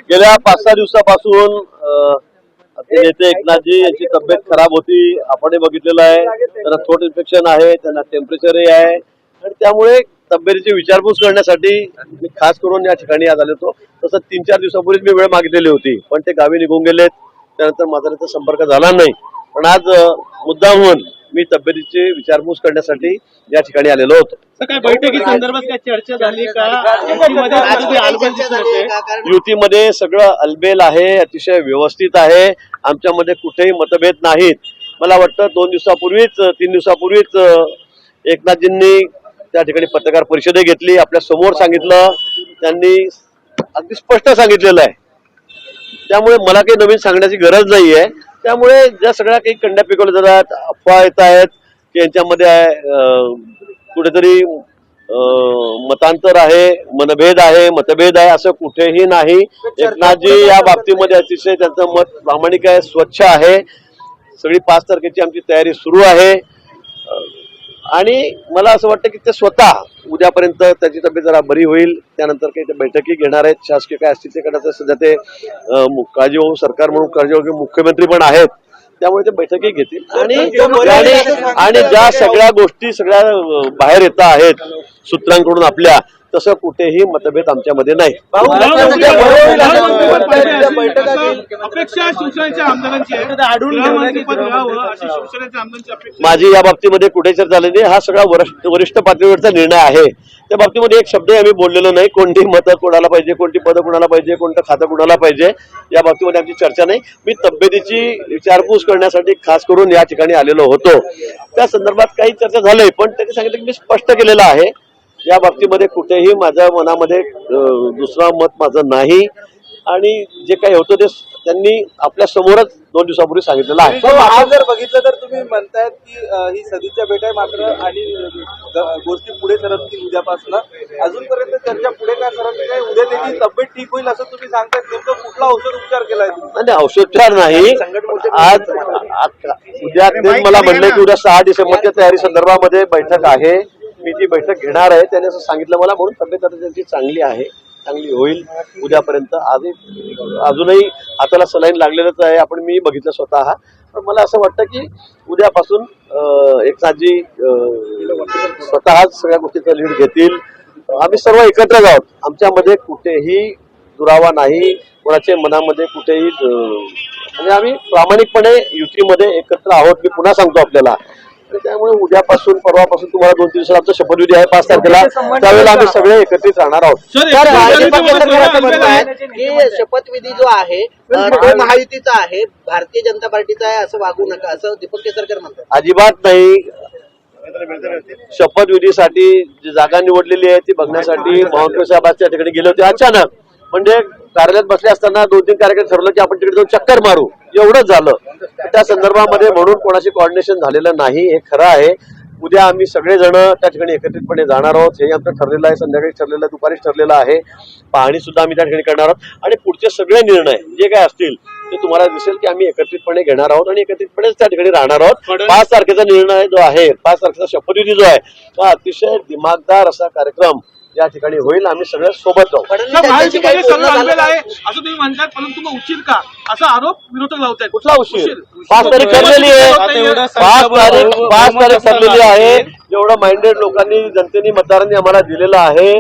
गेल्या 5-6 दिवसापासून नेते एकनाथजी यांची तब्येत खराब होती, आपण बघितलेलं आहे. त्यांना थ्रोट इन्फेक्शन आहे, त्यांना टेम्परेचरही आहे आणि त्यामुळे तब्येतीची विचारपूस करण्यासाठी मी खास करून या ठिकाणी आज आलो होतो. तसं 3-4 दिवसापूर्वीच मी वेळ मागितलेली होती, पण ते गावी निघून गेलेत. त्यानंतर माझा त्यांचा संपर्क झाला नाही. पण आज मुद्दामहून मी तब्येतीची विचारपूस करण्यासाठी या ठिकाणी आलेलो होतो. काय बैठकी संदर्भात काय चर्चा झाली का? युतीमध्ये सगळं अलबेल आहे, अतिशय व्यवस्थित आहे. आमच्यामध्ये कुठेही मतभेद नाहीत. मला वाटतं 2 दिवसापूर्वीच 3 दिवसापूर्वीच एकनाथजींनी त्या ठिकाणी पत्रकार परिषद घेतली, आपल्या समोर सांगितलं, त्यांनी अगदी स्पष्ट सांगितलेलं आहे. त्यामुळे मला काही नवीन सांगण्याची गरज नाहीये. त्यामुळे ज्या सगळ्या काही कंड्या पिकवल्या जातात, अफवा येत आहेत की यांच्यामध्ये कुठेतरी मतांतर आहे, मतभेद आहे, असं कुठेही नाही. एकनाथजी या बाबतीमध्ये अतिशय त्यांचं मत प्रामाणिक आहे, स्वच्छ आहे. सगळी 5 तारखेची आमची तयारी सुरू आहे आणि मला असं वाटतं की ते स्वतः उद्यापर्यंत त्याची तब्येत जरा बरी होईल, त्यानंतर काही ते बैठकी घेणार आहेत. शासकीय काय असतील ते करण्याचं सध्या ते काळजीवाहू सरकार म्हणून काळजीवाहू मुख्यमंत्री पण आहेत, त्यामुळे ते बैठकी घेतील आणि ज्या सगळ्या गोष्टी सगळ्या बाहेर येत आहेत सूत्रांकडून आपल्या, तसं कुठेही मतभेद आमच्यामध्ये नाही. माझी या बाबतीमध्ये कुठे चर्चा झाली नाही. हा सगळा वरिष्ठ पातळीवरचा निर्णय आहे. त्या बाबतीमध्ये एक शब्द आम्ही बोललेलो नाही. कोणती मतं कोणाला पाहिजे, कोणती पदं कोणाला पाहिजे, कोणतं खातं कोणाला पाहिजे, या बाबतीमध्ये आमची चर्चा नाही. मी तब्येतीची विचारपूस करण्यासाठी खास करून या ठिकाणी आलेलो होतो. त्या संदर्भात काही चर्चा झाली, पण त्यांनी सांगितलं की मी स्पष्ट केलेलं आहे. या बाबतीमध्ये कुठेही माझ्या मनामध्ये दुसरा मत माझं नाही आणि जे काही होतं ते त्यांनी आपल्या समोरच 2 दिवसापूर्वी सांगितलेलं आहे. आज जर बघितलं तर तुम्ही म्हणतायत की ही सदिच्छा भेट आहे मात्र आणि गोष्टी पुढे सरकतील उद्यापासून. अजूनपर्यंत चर्चा पुढे काय सरकली नाही. उद्या त्याची तब्येत ठीक होईल असं तुम्ही सांगतायत. नेमकं कुठला औषध उपचार केलाय तुम्ही? नाही, औषधोपचार नाही. आज उद्या ते मला म्हणले की उद्या 6 डिसेंबरच्या तयारी संदर्भामध्ये बैठक आहे, मी ती बैठक घेणार आहे. त्याने असं सांगितलं मला, म्हणून तब्येत आता त्यांची चांगली आहे, चांगली होईल उद्यापर्यंत. अजूनही हाताला सलाईन लागलेलंच आहे, आपण मी बघितलं स्वतः. पण मला असं वाटतं की उद्यापासून एकनाथजी स्वतःच सगळ्या गोष्टीचा लीड घेतील. आम्ही सर्व एकत्रच आहोत. आमच्यामध्ये कुठेही दुरावा नाही, कोणाच्या मनामध्ये कुठेही म्हणजे आम्ही प्रामाणिकपणे युतीमध्ये एकत्र आहोत. मी पुन्हा सांगतो आपल्याला. त्यामुळे उद्यापासून परवापासून तुम्हाला 2-3 दिवसात आमचा शपथविधी आहे 5 तारखेला, त्यावेळेला आम्ही सगळे एकत्रित राहणार आहोत. शपथविधी जो आहे तो महायुतीचा आहे, भारतीय जनता पार्टीचा आहे असं वागू नका असं दीपक केसरकर म्हणतात. अजिबात नाही. शपथविधीसाठी जी जागा निवडलेली आहे ती बघण्यासाठी बावनकुळे साहेब त्या ठिकाणी गेले होते अचानक. म्हणजे कार्यालयात बसले असताना 2-3 कार्यक्रम ठरवलं की आपण तिकडे जाऊन चक्कर मारू, एवढंच झालं. त्या संदर्भामध्ये म्हणून कोणाशी कोऑर्डिनेशन झालेलं नाही, हे खरं आहे. उद्या आम्ही सगळेजण त्या ठिकाणी एकत्रितपणे जाणार आहोत. हे आमचं ठरलेलं आहे, संध्याकाळी ठरलेलं आहे, दुपारीच ठरलेलं आहे. पाहणी सुद्धा आम्ही त्या ठिकाणी करणार आहोत आणि पुढचे सगळे निर्णय जे काय असतील ते तुम्हाला दिसेल की आम्ही एकत्रितपणे घेणार आहोत आणि एकत्रितपणेच त्या ठिकाणी राहणार आहोत. 5 तारखेचा निर्णय जो आहे, 5 तारखेचा शपथविधी जो आहे, तो अतिशय दिमागदार असा कार्यक्रम या ठिकाणी होईल. आम्ही सगळे सोबत जाऊ. असं तुम्ही म्हणतात, परंतु मग उशीर का असा आरोप विरोधक लावतायत. कुठला उशीर? 5 तारीख ठरलेली आहे. 5 तारीख ठरलेली आहे. एवढं माइंडेड लोकांनी, जनतेने, मतदारांनी आम्हाला दिलेलं आहे.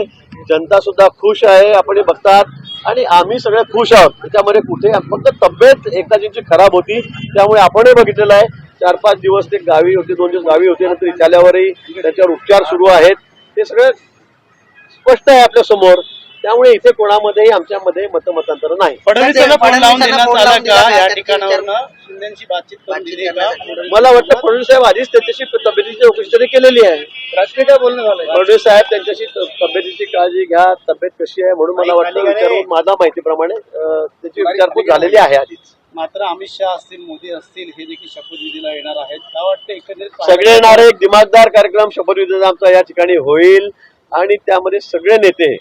जनता सुद्धा खुश आहे, आपण हे बघतात आणि आम्ही सगळे खुश आहोत. त्याच्यामध्ये कुठे फक्त तब्येत एकनाथजींची खराब होती, त्यामुळे आपणही बघितलेलं आहे. 4-5 दिवस ते गावी होते, 2 दिवस गावी होते, नंतर इथे आल्यावरही त्याच्यावर उपचार सुरू आहेत. ते सगळं स्पष्ट आहे आपल्या समोर. त्यामुळे इथे कोणामध्येही आमच्यामध्ये मतमतांतर नाही. फडणवीसांना फोन लावून देण्यात फोन आला लावून का दिला या का? ठिकाणावरनं शिंदेची बातचीत करून दिली का? मला वाटतं फडणवीस साहेब आधीच त्यांच्याशी तब्येतीची चौकशी त्यांनी केलेली आहे. राजकीय काय बोलणं झालंय? फडणवीस साहेब त्यांच्याशी तब्येतीची काळजी घ्या, तब्येत कशी आहे म्हणून मला वाटतं विचारून माझ्या माहितीप्रमाणे त्याची विचारपूस झालेली आहे आधीच. मात्र अमित शहा असतील, मोदी असतील, हे देखील शपथविधीला येणार आहेत. काय वाटतं एकंदरीत सगळे येणारे एक दिमागदार कार्यक्रम शपथविधीचा आमचा या ठिकाणी होईल आणि त्यामध्ये सगळे नेते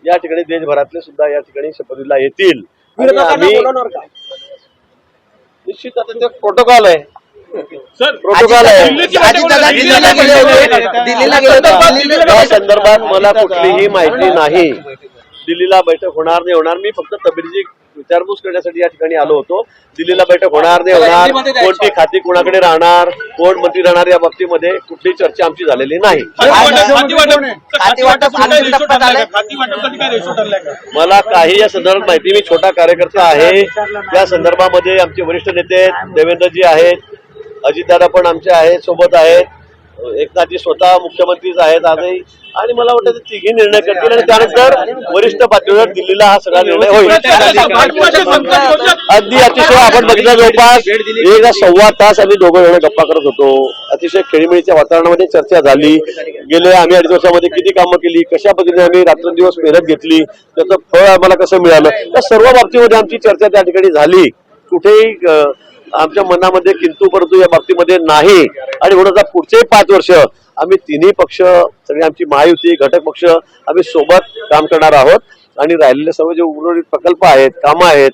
या ठिकाणी देशभरातले सुद्धा या ठिकाणी शपथविधीला येतील. आणि आम्ही निश्चित आता ते प्रोटोकॉल आहे. प्रोटोकॉल आहे. अजितदादा दिल्लीला गेले होते. दिल्लीला गेले होते. त्या संदर्भात मला कुठलीही माहिती नाही. दिल्लीला बैठक होणार नाही होणार. मी फक्त तब्येतीची विचारपूस करण्यासाठी या ठिकाणी आलो होतो. दिल्लीला बैठक होणार नाही होणार, कोणती खाती कोणाकडे राहणार, कोण मंत्री राहणार या बाबतीमध्ये कुठलीही चर्चा आमची झालेली नाही. मला काही या संदर्भात माहिती. मी छोटा कार्यकर्ता आहे. त्या संदर्भामध्ये आमचे वरिष्ठ नेते देवेंद्रजी आहेत, अजितदादा पण आमचे आहेत, सोबत आहेत, एकनाथजी स्वतः मुख्यमंत्रीच आहेत आजही. आणि मला वाटतं ते तिघी निर्णय करतील आणि त्यानंतर वरिष्ठ पातळीवर दिल्लीला हा सगळा निर्णय होईल. अगदी अतिशय आपण बघितलं जवळपास 1.25 तास आम्ही दोघं जण गप्पा करत होतो. अतिशय खेळीमेळीच्या वातावरणामध्ये चर्चा झाली. गेल्या आम्ही 2.5 वर्षामध्ये किती कामं केली, कशा पद्धतीने आम्ही रात्रंदिवस मेहनत घेतली, त्याचं फळ आम्हाला कसं मिळालं, त्या सर्व बाबतीमध्ये आमची चर्चा त्या ठिकाणी झाली. कुठेही आमच्या मनामध्ये किंतु परंतु या बाबतीमध्ये नाही. आणि म्हणून आता पुढचे 5 वर्ष आम्ही तिन्ही पक्ष, सगळे आमची महायुती घटक पक्ष आम्ही सोबत काम करणार आहोत. आणि राहिलेले सर्व जे उर्वरित प्रकल्प आहेत, कामं आहेत,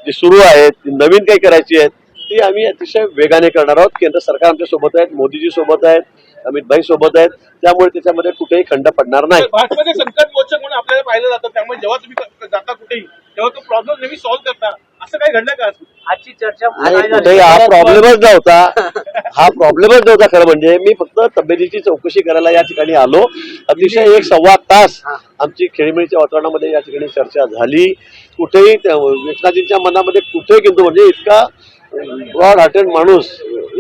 जी सुरू आहेत, नवीन काही करायची आहेत, ती आम्ही अतिशय वेगाने करणार आहोत. केंद्र सरकार आमच्या सोबत आहेत, मोदीजी सोबत आहेत, अमित भाई सोबत आहेत. त्यामुळे त्याच्यामध्ये कुठेही खंड पडणार नाही. भाजपचे संकट मोचक म्हणून आपल्याला पाहिलं जातं. त्यामुळे जेव्हा तुम्ही जाता कुठेही तेव्हा तो प्रॉब्लेम नेहमी सॉल्व्ह करता. असं काही घडलं का आजची चर्चा? कुठेही हा प्रॉब्लेमच नव्हता खरं म्हणजे. मी फक्त तब्येतीची चौकशी करायला या ठिकाणी आलो. अतिशय 1-1.25 तास आमची खेळीमेळीच्या वातावरणामध्ये या ठिकाणी चर्चा झाली. कुठेही एकनाथजींच्या मनामध्ये कुठेही किंतु म्हणजे इतका ब्रॉड हार्टेड माणूस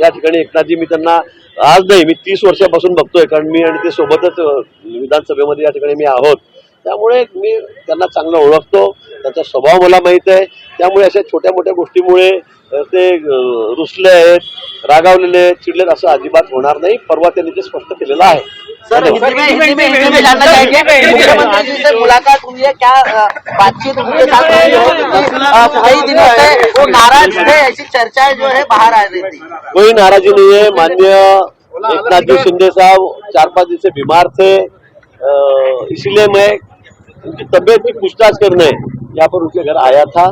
या ठिकाणी एकनाथजी, मी त्यांना आज नाही, मी 30 वर्षापासून बघतोय. कारण मी आणि ते सोबतच विधानसभेमध्ये या ठिकाणी मी आहोत. त्यामुळे मी त्यांना चांगलं ओळखतो, त्यांचा स्वभाव मला माहित आहे. त्यामुळे अशा छोट्या मोठ्या गोष्टीमुळे ते रुसले आहेत, रागावलेले, चिडलेत असं अजिबात होणार नाही. परवा त्यांनी ते स्पष्ट केलेलं आहे. हिंदी में जानना चाहेंगे मुख्यमंत्री जी से मुलाकात हुई है क्या? बातचीत उनके साथ हुई हो? कई दिनों से वो नाराज थे, ऐसी चर्चाएं जो है बाहर आ रही थी. कोई नाराजी नहीं है. माननीय एकनाथ जी शिंदे साहब 4-5 दिन से बीमार थे, इसलिए मैं उनकी तबीयत की पूछताछ करने यहाँ पर उनके घर आया था.